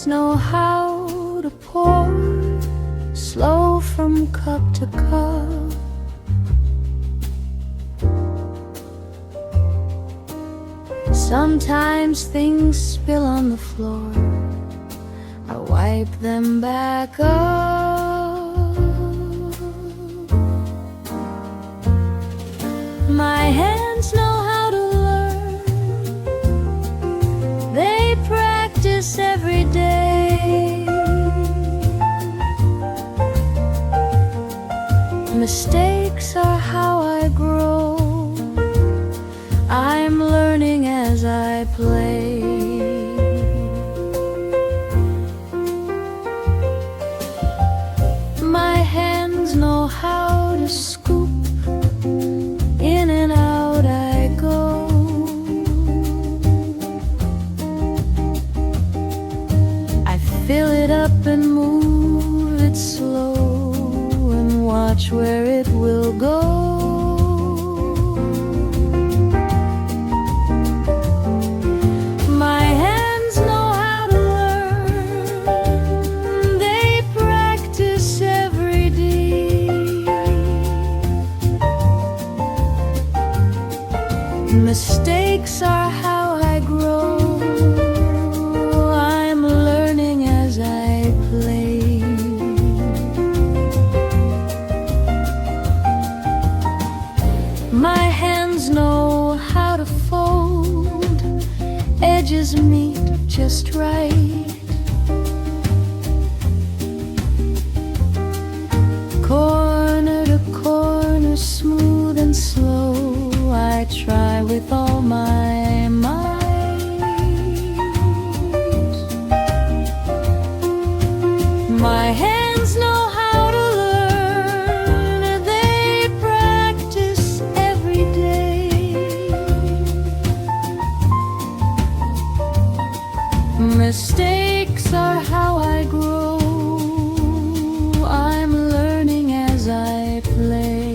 hands know how to pour, slow from cup to cup. Sometimes things spill on the floor, I wipe them back up. My hands know how to learn, they practice every day. Mistakes are how I grow, I'm learning as I play. My hands know how to scoop, in and out I go. I fill it up and move it slow, and watch where it will go. Mistakes are how I grow, I'm learning as I play. My hands know how to fold, edges meet just right. Corner to corner, smooth and slow, I try with all my might. My hands know how to learn, they practice every day. Mistakes are how I grow, I'm learning as I play.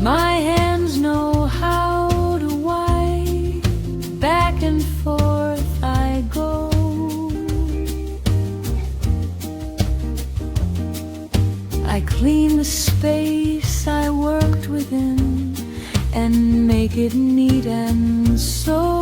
My hands know how to wipe, back and forth I go. I clean the space I worked within and make it neat and so.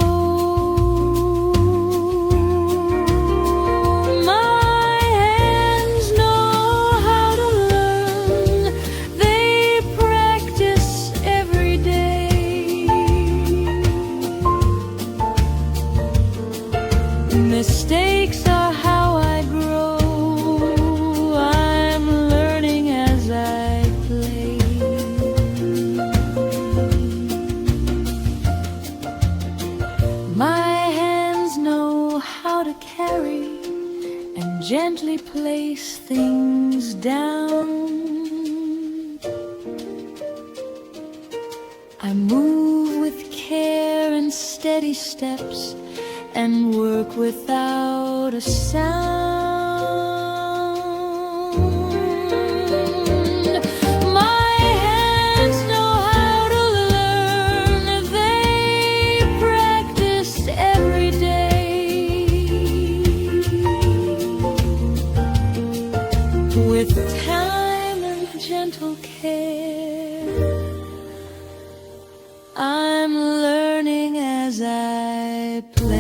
Mistakes are how I grow, I'm learning as I play. My hands know how to carry and gently place things down. I move with care and steady steps and work without a sound. My hands know how to learn, they practice every day. With time and gentle care, I'm learning as I play.